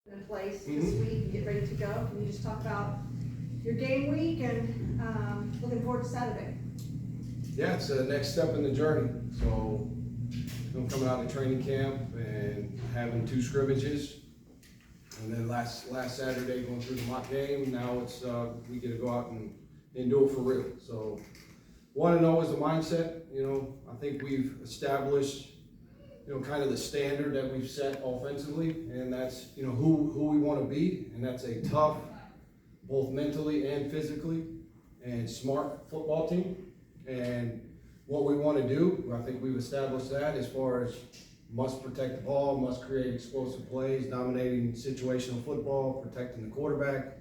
in place this week and get ready to go. Can you just talk about your game week and looking forward to Saturday? Yeah, it's the next step in the journey. So, coming out of training camp and having 2 scrimmages, and then last Saturday going through the mock game. Now it's we get to go out and do it for real. So, want to know is the mindset. I think we've established kind of the standard that we've set offensively, and that's who we want to be, and that's a tough, both mentally and physically, and smart football team. And what we want to do, I think we've established that as far as must protect the ball, must create explosive plays, dominating situational football, protecting the quarterback.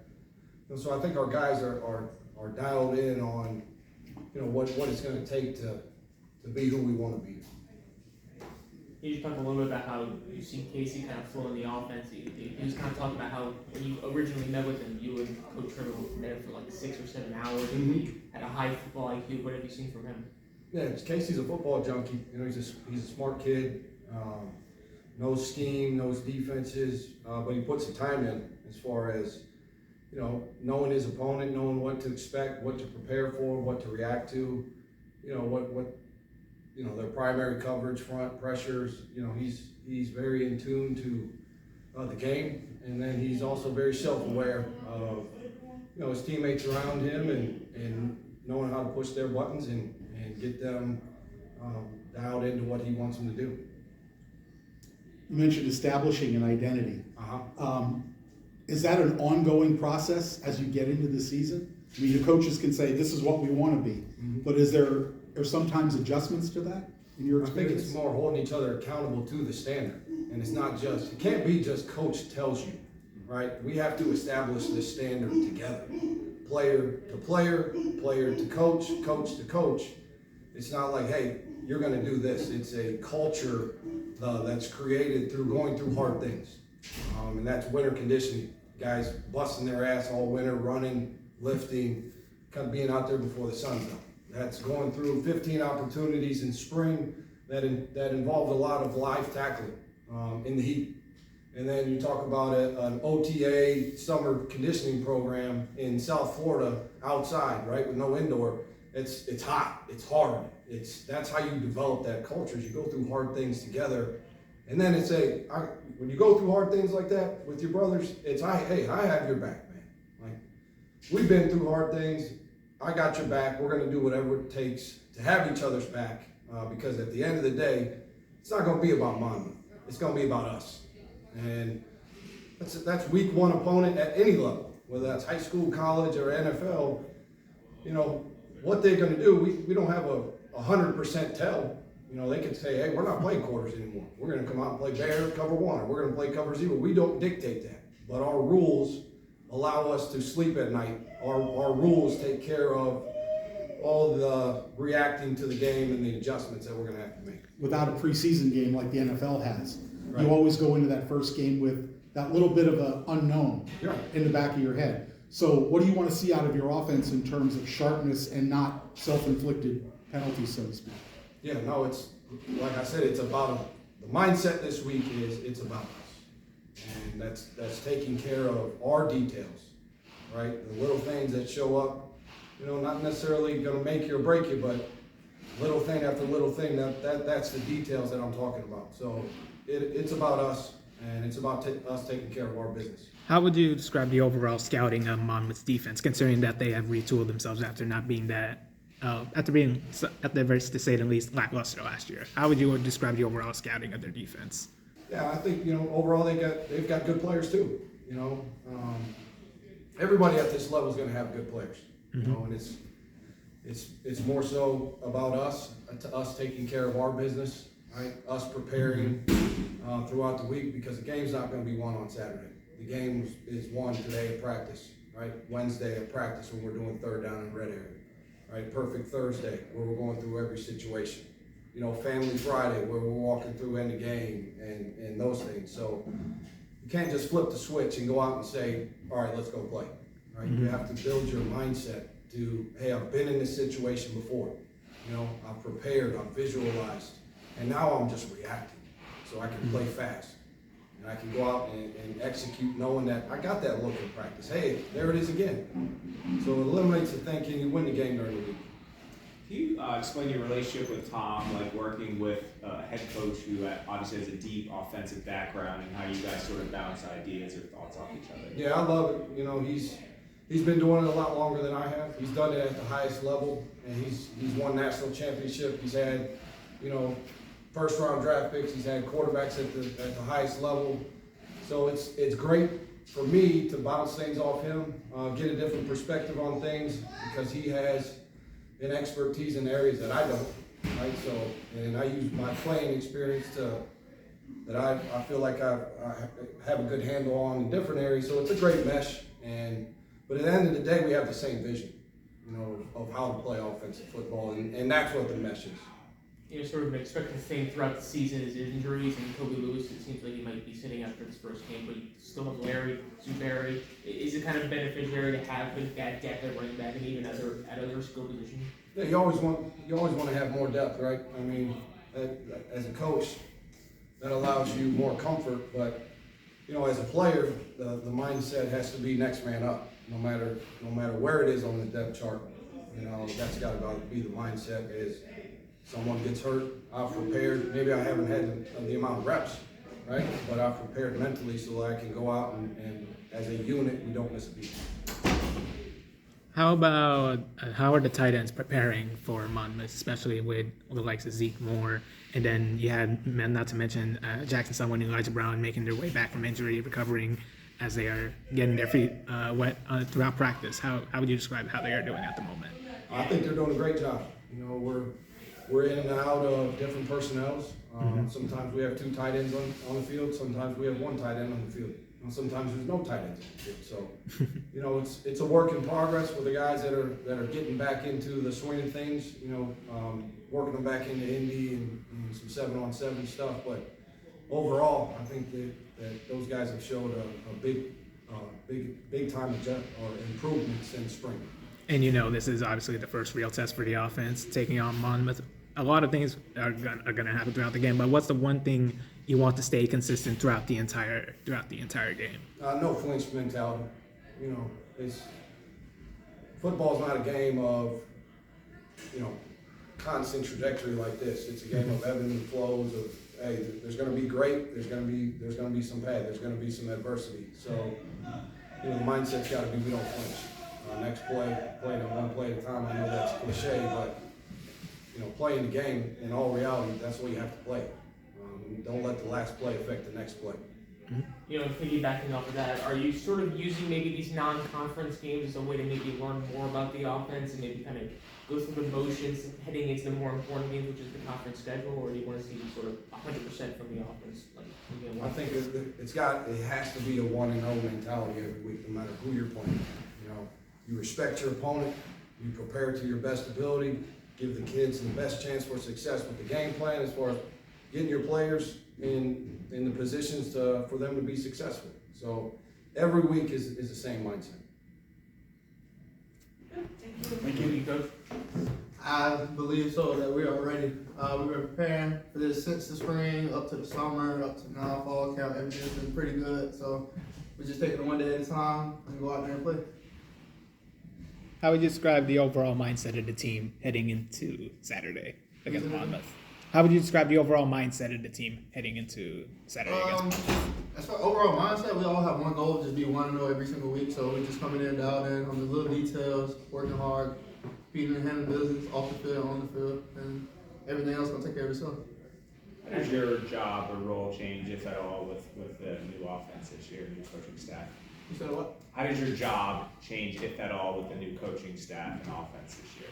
And so I think our guys are dialed in on what it's going to take to be who we want to be. Can you just talk a little bit about how you've seen Casey kind of flow in the offense? You just kind of talk about how when you originally met with him, you and Coach Trevor were there for like 6 or 7 hours. Mm-hmm. He had a high football IQ. What have you seen from him? Yeah, Casey's a football junkie. He's a smart kid. Knows scheme, knows defenses, but he puts the time in as far as knowing his opponent, knowing what to expect, what to prepare for, what to react to. What their primary coverage, front pressures. He's very in tune to the game, and then he's also very self-aware of his teammates around him and knowing how to push their buttons and get them dialed into what he wants them to do. You mentioned establishing an identity. Is that an ongoing process as you get into the season? I mean, your coaches can say, this is what we want to be, but is there sometimes adjustments to that in your experience? I think it's more holding each other accountable to the standard. And it's not just, it can't be just coach tells you, right? We have to establish this standard together. Player to player, player to coach, coach to coach. It's not like, hey, you're going to do this. It's a culture that's created through going through hard things. And that's winter conditioning. Guys busting their ass all winter, running, lifting, kind of being out there before the sun's up. That's going through 15 opportunities in spring that involved a lot of live tackling in the heat. And then you talk about an OTA summer conditioning program in South Florida outside, right, with no indoor. It's hot, it's hard. That's how you develop that culture, is you go through hard things together. And then when you go through hard things like that with your brothers, hey, I have your back, man. Like, we've been through hard things. I got your back. We're going to do whatever it takes to have each other's back, because at the end of the day, it's not going to be about Monmouth. It's going to be about us. And that's week 1 opponent at any level, whether that's high school, college, or NFL. What they're going to do, we don't have a 100% tell. They could say, hey, we're not playing quarters anymore. We're going to come out and play bear, cover 1, or we're going to play cover 0. We don't dictate that. But our rules allow us to sleep at night. Our rules take care of all the reacting to the game and the adjustments that we're going to have to make. Without a preseason game like the NFL has, right. You always go into that first game with that little bit of an unknown in the back of your head. So what do you want to see out of your offense in terms of sharpness and not self-inflicted penalties, so to speak? Yeah, no, it's like I said, it's about the mindset this week is it's about us. And that's taking care of our details, right? The little things that show up, not necessarily going to make you or break you, but little thing after little thing, that's the details that I'm talking about. So it's about us, and it's about us taking care of our business. How would you describe the overall scouting of Monmouth's defense, considering that they have retooled themselves after not being that, after being, at the very, to say the least, lackluster last year? How would you describe the overall scouting of their defense? Yeah, I think overall they've got good players too. Everybody at this level is going to have good players. And it's more so about us taking care of our business, right? Us preparing throughout the week, because the game's not going to be won on Saturday. The game is won today at practice, right? Wednesday at practice when we're doing 3rd down in red area, right? Perfect Thursday where we're going through every situation. Family Friday where we're walking through end of game and those things. So you can't just flip the switch and go out and say, all right, let's go play, right? You have to build your mindset to, hey, I've been in this situation before. I've prepared, I've visualized, and now I'm just reacting so I can play fast. And I can go out and execute knowing that I got that look in practice. Hey, there it is again. So it eliminates the thing, can you win the game during the week? Can you explain your relationship with Tom, like working with a head coach who obviously has a deep offensive background, and how you guys sort of bounce ideas or thoughts off each other? Yeah, I love it. You know, he's been doing it a lot longer than I have. He's done it at the highest level, and he's won national championship. He's had, you know, first round draft picks. He's had quarterbacks at the highest level. So it's great for me to bounce things off him, get a different perspective on things, because he has an expertise in areas that I don't, right? So, and I use my playing experience that I feel like I have a good handle on in different areas. So it's a great mesh. But at the end of the day, we have the same vision, you know, of how to play offensive football, and that's what the mesh is. You know, sort of expected the same throughout the season as injuries, and Kobe Lewis, it seems like he might be sitting after his first game, but you still have Larry, Zuberi. Is it kind of beneficiary to have that depth at running back and even at other skill positions? Yeah, you always want to have more depth, right? I mean, as a coach, that allows you more comfort, but you know, as a player, the mindset has to be next man up, no matter where it is on the depth chart. You know, that's got to be the mindset. Is someone gets hurt, I've prepared. Maybe I haven't had the amount of reps, right? But I've prepared mentally so that I can go out and as a unit, we don't miss a beat. How about how are the tight ends preparing for Monmouth, especially with the likes of Zeke Moore, and then you had, not to mention Jackson Sumlin and Elijah Brown making their way back from injury, recovering as they are getting their feet wet throughout practice. How would you describe how they are doing at the moment? I think they're doing a great job. You know, we're in and out of different personnels. Sometimes we have two tight ends on the field. Sometimes we have one tight end on the field. And sometimes there's no tight ends on the field. So, you know, it's a work in progress for the guys that are getting back into the swing of things. You know, working them back into Indy and some 7-on-7 stuff. But overall, I think that those guys have showed a big time improvement since spring. And you know, this is obviously the first real test for the offense, taking on Monmouth. A lot of things are going to happen throughout the game, but what's the one thing you want to stay consistent throughout the entire game? No flinch mentality. You know, football's not a game of, you know, constant trajectory like this. It's a game of ebbs and flows of, hey, there's going to be great, there's going to be some bad, there's going to be some adversity. So, you know, the mindset's got to be we don't flinch. Next play it one play at a time. I know that's cliche, but you know, playing the game in all reality, that's the way you have to play. Don't let the last play affect the next play. You know, piggybacking off of that, are you sort of using maybe these non-conference games as a way to maybe learn more about the offense and maybe kind of go through the motions heading into the more important games, which is the conference schedule, or do you want to see sort of 100% from the offense? I think it has to be a 1-0 mentality every week, no matter who you're playing. You know, you respect your opponent, you prepare to your best ability, give the kids the best chance for success with the game plan as far as getting your players in the positions for them to be successful. So every week is the same mindset. Thank you, Coach. I believe so, that we are ready. We've been preparing for this since the spring, up to the summer, up to now, fall camp. Everything's been pretty good. So we're just taking it one day at a time and go out there and play. How would you describe the overall mindset of the team heading into Saturday against Monmouth? How would you describe the overall mindset of the team heading into Saturday against Monmouth? As far as overall mindset, we all have one goal, just be 1-0 every single week. So we're just coming in, dialed in on the little details, working hard, beating the hand of business off the field, on the field, and everything else will take care of itself. How does your job or role change, if at all, with the new offense this year, new coaching staff? You said what? How does your job change, if at all, with the new coaching staff and offense this year?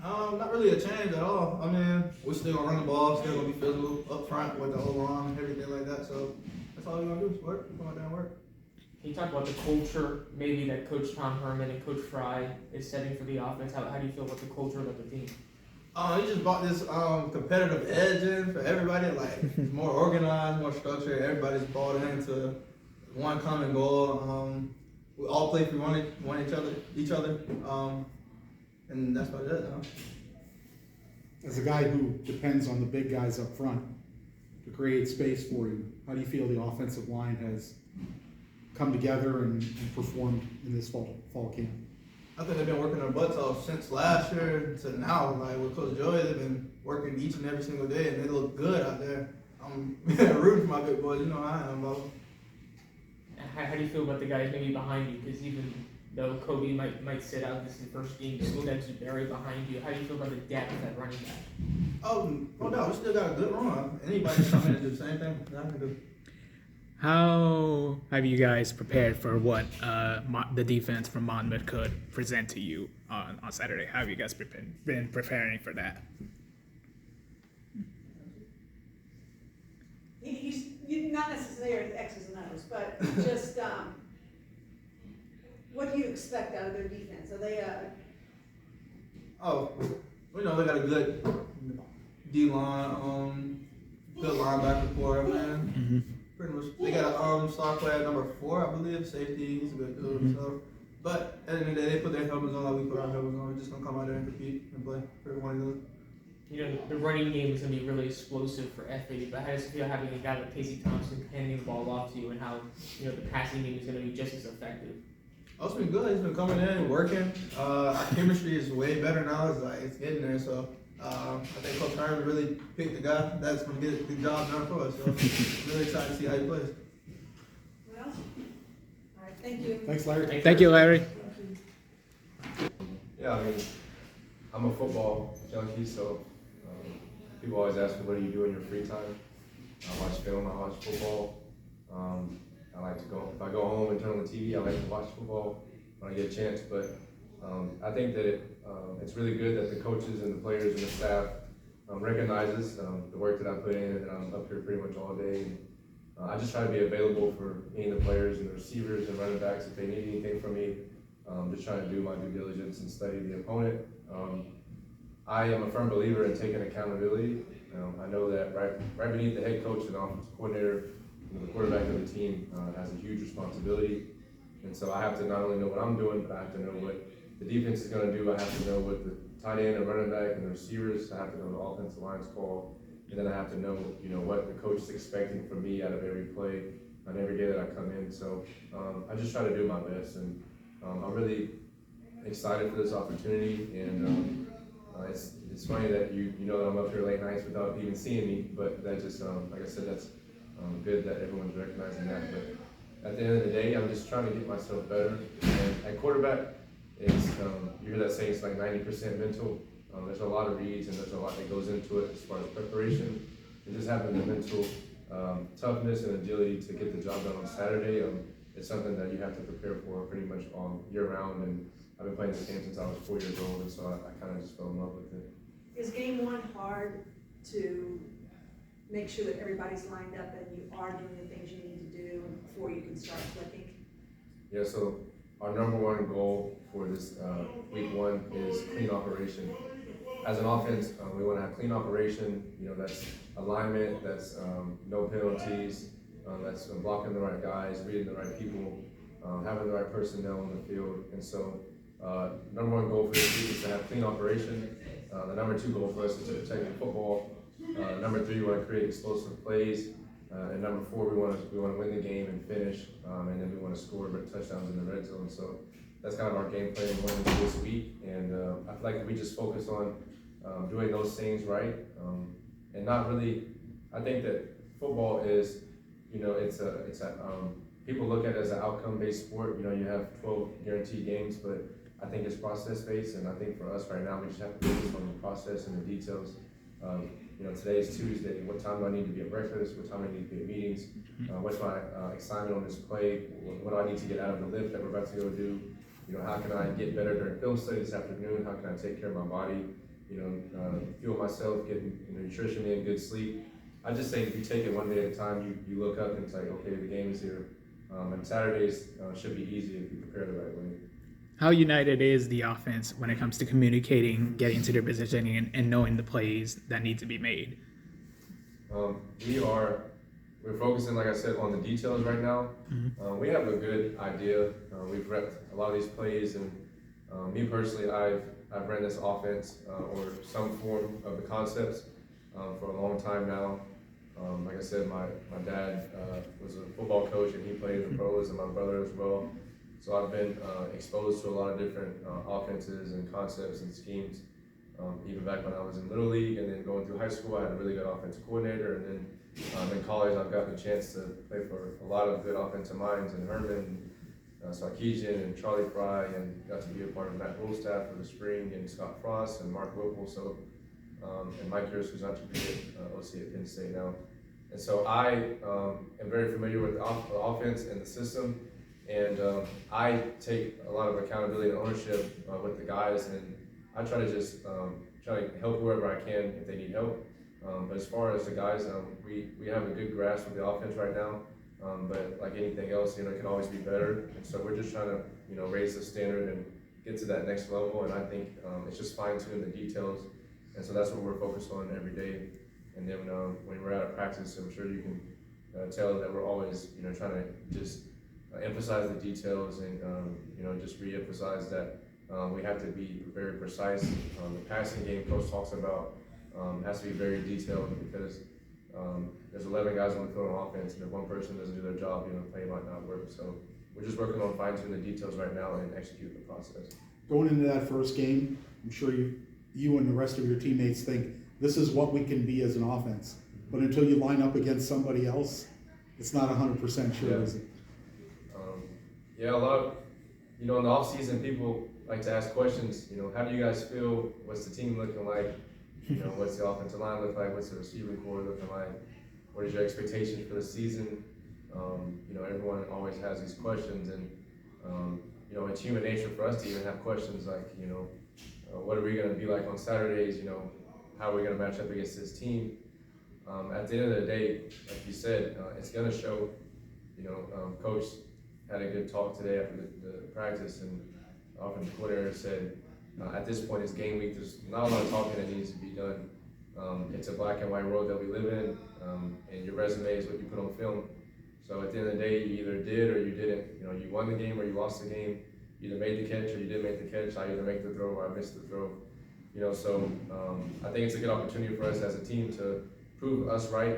Not really a change at all. I mean, we're still gonna run the ball, still gonna be physical up front with the whole line and everything like that. So that's all we're gonna do is work, go out there and work. Can you talk about the culture, maybe that Coach Tom Herman and Coach Frye is setting for the offense? How do you feel about the culture of the team? He just brought this competitive edge in for everybody. Like it's more organized, more structured. Everybody's bought into one common goal. We all play for each other, and that's about it. As a guy who depends on the big guys up front to create space for you, How do you feel the offensive line has come together and performed in this fall camp? I think they've been working their butts off since last year to now. Like with Coach Joey, they've been working each and every single day, and they look good out there. I'm rooting for my big boys. You know how I am, bro. How do you feel about the guys maybe behind you? Because even though Kobe might sit out this is the first game, still got Barry behind you. How do you feel about the depth at running back? Oh, no doubt. We still got a good run. Anybody can come in and do the same thing that I can do. How have you guys prepared for what the defense from Monmouth could present to you on Saturday? How have you guys been preparing for that? He's not necessarily X's and O's, but just what do you expect out of their defense? Are they Oh, we know they got a good D-line, good linebacker core, man. Mm-hmm. Pretty much. They got a star player at number 4, I believe, safety. He's a good dude. Mm-hmm. So, but at the end of the day, they put their helmets on like we put our helmets on. We're just gonna come out there and compete and play for everyone to do. You know, the running game is going to be really explosive for FAU, but how does it feel having a guy like Casey Thompson handing the ball off to you, and how, you know, the passing game is going to be just as effective? Oh, it's been good. He's been coming in, working. Our chemistry is way better now. It's getting there. So I think Coach Herman really picked the guy that's going to get the job done for us. So really excited to see how he plays. well? All right, thank you. Thanks, Larry. Thank you, Larry. Yeah, I mean, I'm a football junkie, so people always ask me, what do you do in your free time? I watch film, I watch football. I like to go, if I go home and turn on the TV, I like to watch football when I get a chance. But I think that it's really good that the coaches and the players and the staff recognizes the work that I put in, and that I'm up here pretty much all day. And, I just try to be available for any of the players and the receivers and running backs if they need anything from me. Just trying to do my due diligence and study the opponent. I am a firm believer in taking accountability. I know that right beneath the head coach and offensive coordinator, the quarterback of the team has a huge responsibility. And so I have to not only know what I'm doing, but I have to know what the defense is going to do. I have to know what the tight end and running back and the receivers. I have to know the offensive line's call. And then I have to know, what the coach is expecting from me out of every play on every day that I come in. So I just try to do my best. And I'm really excited for this opportunity. And it's funny that you know that I'm up here late nights without even seeing me, but that just, like I said, that's good that everyone's recognizing that. But at the end of the day, I'm just trying to get myself better. And at quarterback, it's, you hear that saying it's like 90% mental. There's a lot of reads and there's a lot that goes into it as far as preparation. And just having the mental toughness and agility to get the job done on Saturday, it's something that you have to prepare for pretty much all year round. And I've been playing this game since I was 4 years old, and so I kind of just fell in love with it. Is game one hard to make sure that everybody's lined up and you are doing the things you need to do before you can start clicking? Yeah, so our number one goal for this week one is clean operation. As an offense, we want to have clean operation. That's alignment, that's no penalties, that's blocking the right guys, reading the right people, having the right personnel on the field. And so number one goal for this week is to have clean operation. The number two goal for us is to protect the football. Number three, we want to create explosive plays. And number four, we want to win the game and finish, and then we want to score touchdowns in the red zone. So that's kind of our game plan going into this week. And I feel like we just focus on doing those things right, and not really. I think that football is, people look at it as an outcome-based sport. You have 12 guaranteed games, but I think it's process-based. And I think for us right now, we just have to focus on the process and the details. Today is Tuesday. What time do I need to be at breakfast? What time do I need to be at meetings? What's my assignment on this play? What do I need to get out of the lift that we're about to go do? How can I get better during film study this afternoon? How can I take care of my body? Fuel myself, get nutrition in, good sleep. I just think if you take it one day at a time, you look up and it's like, okay, the game is here. And Saturdays should be easy if you prepare the right way. How united is the offense when it comes to communicating, getting to their positioning, and knowing the plays that need to be made? We're focusing, like I said, on the details right now. Mm-hmm. We have a good idea. We've repped a lot of these plays, and me personally, I've ran this offense or some form of the concepts for a long time now. Like I said, my dad was a football coach and he played in the pros, and my brother as well. So I've been exposed to a lot of different offenses and concepts and schemes. Even back when I was in Little League and then going through high school, I had a really good offensive coordinator. And then in college, I've gotten a chance to play for a lot of good offensive minds in Herman, Sarkeesian, and Charlie Frye, and got to be a part of Matt Rule's staff for the spring, and Scott Frost and Mark Whipple. So, and Mike Harris, who's intermediate OC at Penn State now. And so I am very familiar with the offense and the system, and I take a lot of accountability and ownership with the guys, and I try to just try to help whoever I can if they need help. But as far as the guys, we have a good grasp of the offense right now, but like anything else, it can always be better. And so we're just trying to, raise the standard and get to that next level. And I think it's just fine-tuning the details. And so that's what we're focused on every day. And then when we're out of practice, I'm sure you can tell that we're always, trying to just emphasize the details and, just re-emphasize that we have to be very precise. The passing game coach talks about has to be very detailed, because there's 11 guys on the field on offense, and if one person doesn't do their job, the play might not work. So we're just working on fine-tuning the details right now and execute the process. Going into that first game, I'm sure you and the rest of your teammates think this is what we can be as an offense. But until you line up against somebody else, it's not 100% sure, is it? Yeah, a lot of, in the off season, people like to ask questions. How do you guys feel? What's the team looking like? What's the offensive line look like? What's the receiving core looking like? What is your expectation for the season? Everyone always has these questions, and it's human nature for us to even have questions like, what are we going to be like on Saturdays? How are we going to match up against this team? At the end of the day, like you said, it's going to show. Coach had a good talk today after the practice, and often the coordinator said, at this point, it's game week. There's not a lot of talking that needs to be done. It's a black and white world that we live in, and your resume is what you put on film. So at the end of the day, you either did or you didn't. You won the game or you lost the game. You either made the catch or you didn't make the catch. I either make the throw or I missed the throw. So I think it's a good opportunity for us as a team to prove us right,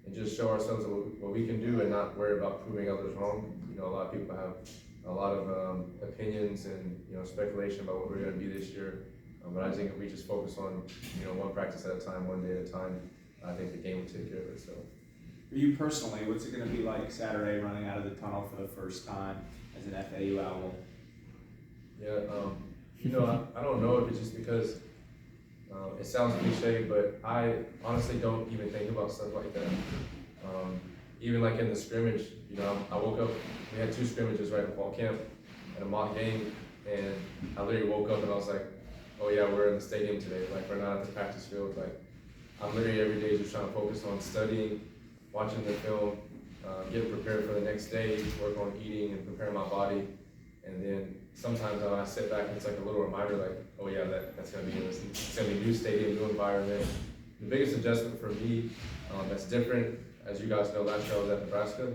and just show ourselves what we can do, and not worry about proving others wrong. A lot of people have a lot of opinions and speculation about what we're going to be this year. But I think if we just focus on one practice at a time, one day at a time, I think the game will take care of itself. For you personally, what's it going to be like Saturday running out of the tunnel for the first time as an FAU Owl? Yeah, I don't know if it's just because it sounds cliche, but I honestly don't even think about stuff like that. Even like in the scrimmage, I woke up, we had 2 scrimmages right in fall camp and a mock game, and I literally woke up and I was like, oh yeah, we're in the stadium today, like we're not at the practice field. Like I'm literally every day just trying to focus on studying, watching the film, getting prepared for the next day, work on eating and preparing my body. And then sometimes when I sit back, it's like a little reminder, like, oh yeah, that's gonna be it's gonna be a new stadium, new environment. The biggest adjustment for me that's different, as you guys know, last year I was at Nebraska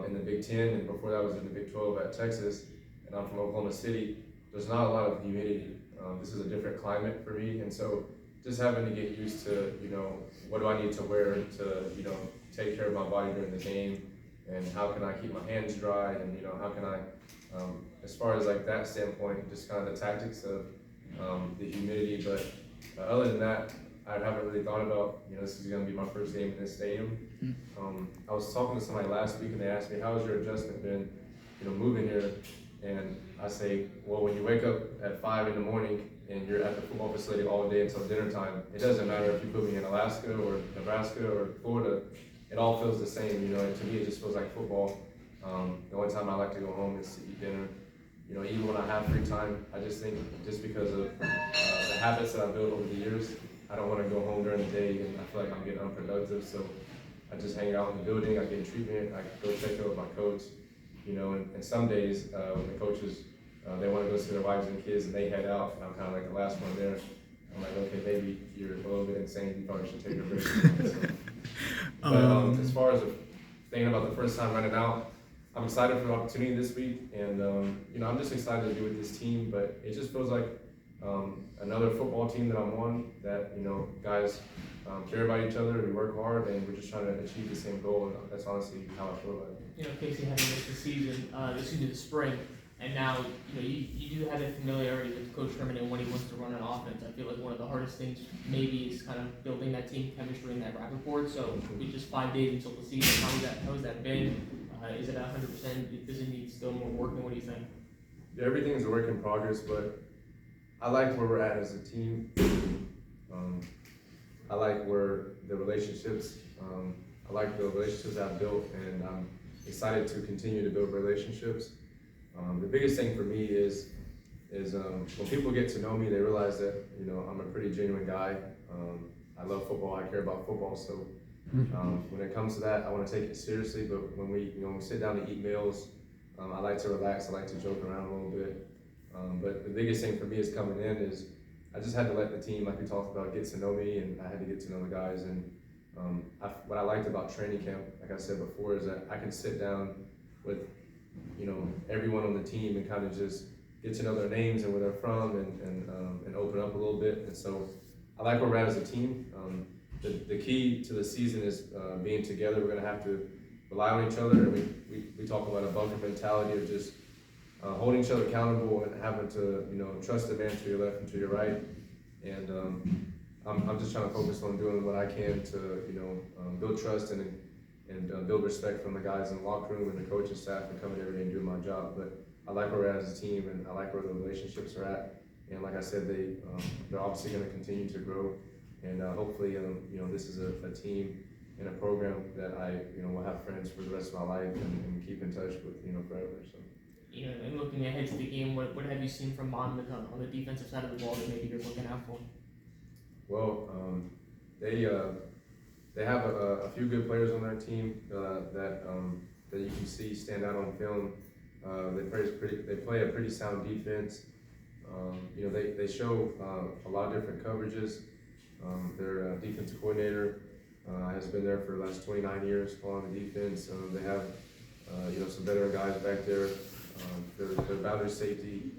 in the Big Ten, and before that I was in the Big 12 at Texas, and I'm from Oklahoma City. There's not a lot of humidity. This is a different climate for me, and so just having to get used to, what do I need to wear to, take care of my body during the game, and how can I keep my hands dry, and how can I, as far as like that standpoint, just kind of the tactics of the humidity. But other than that, I haven't really thought about, this is going to be my first game in this stadium. I was talking to somebody last week and they asked me, how has your adjustment been, moving here? And I say, well, when you wake up at 5 in the morning and you're at the football facility all day until dinner time, it doesn't matter if you put me in Alaska or Nebraska or Florida, it all feels the same, and to me it just feels like football. The only time I like to go home is to eat dinner. Even when I have free time, I just think just because of the habits that I've built over the years, I don't want to go home during the day and I feel like I'm getting unproductive. So I just hang out in the building, I get treatment, I go check in with my coach, and some days when the coaches, they want to go see their wives and kids and they head out, and I'm kind of like the last one there. I'm like, okay, baby, you're a little bit insane, you probably should take a break. So, but as far as thinking about the first time running out, I'm excited for the opportunity this week, and I'm just excited to be with this team. But it just feels like another football team that I'm on, that, you know, guys care about each other, we work hard, and we're just trying to achieve the same goal, and that's honestly how I feel about it. You know, Casey, having missed the season, the spring, and now, you know, you do have that familiarity with Coach Sherman and when he wants to run an offense. I feel like one of the hardest things maybe is kind of building that team chemistry and that rapport. So with just 5 days until the season, how has that been? Is it 100%? Does it need still more work? And what do you think? Yeah, everything's a work in progress, but I like where we're at as a team. I like where the relationships, I like the relationships I've built, and I'm excited to continue to build relationships. The biggest thing for me is when people get to know me, they realize that, you know, I'm a pretty genuine guy. I love football, I care about football, so when it comes to that, I want to take it seriously, but when we sit down to eat meals, I like to relax, I like to joke around a little bit. But the biggest thing for me is coming in is I just had to let the team, like we talked about, get to know me, and I had to get to know the guys. And what I liked about training camp, like I said before, is that I can sit down with, you know, everyone on the team and kind of just get to know their names and where they're from, and open up a little bit. And so I like where we're at as a team. The key to the season is being together. We're gonna have to rely on each other, and we talk about a bunker mentality of just holding each other accountable and having to, you know, trust the man to your left and to your right. And I'm just trying to focus on doing what I can to, you know, build trust and build respect from the guys in the locker room and the coaching staff for coming every day and doing my job. But I like where we're at as a team, and I like where the relationships are at. And like I said, they're obviously going to continue to grow. And hopefully, you know, this is a team and a program that I, you know, will have friends for the rest of my life and keep in touch with, you know, forever. So. You know, and looking ahead to the game, what have you seen from Monmouth on the defensive side of the ball that maybe you're looking out for? Well, they have a few good players on their team that you can see stand out on film. They play a pretty sound defense. You know, they show a lot of different coverages. Their defensive coordinator has been there for the last 29 years calling the defense. They have you know, some veteran guys back there. Their boundary safety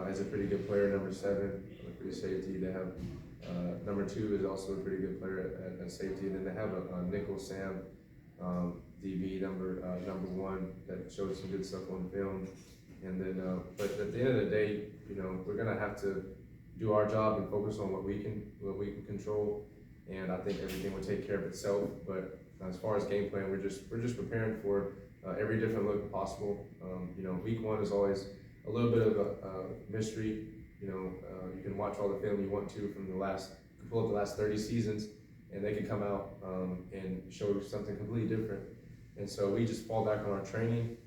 is a pretty good player, number 7, a free safety. They have number 2 is also a pretty good player at safety. And then they have a nickel Sam DB number 1 that showed some good stuff on film. And then, but at the end of the day, you know, we're gonna have to do our job and focus on what we can control. And I think everything will take care of itself. But as far as game plan, we're just preparing for every different look possible. You know, week 1 is always a little bit of a mystery. You know, you can watch all the film you want to from pull up the last 30 seasons, and they can come out and show something completely different. And so we just fall back on our training.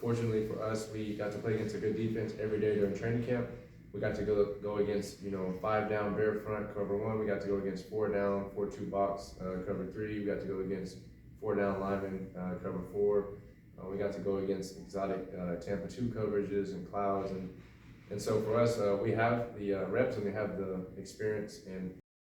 Fortunately for us, we got to play against a good defense every day during training camp. We got to go against, you know, 5 down bear front cover 1. We got to go against 4 down 4-2 box cover 3. We got to go against 4 down lineman cover 4. We got to go against exotic Tampa 2 coverages and clouds, and so for us, we have the reps and we have the experience, and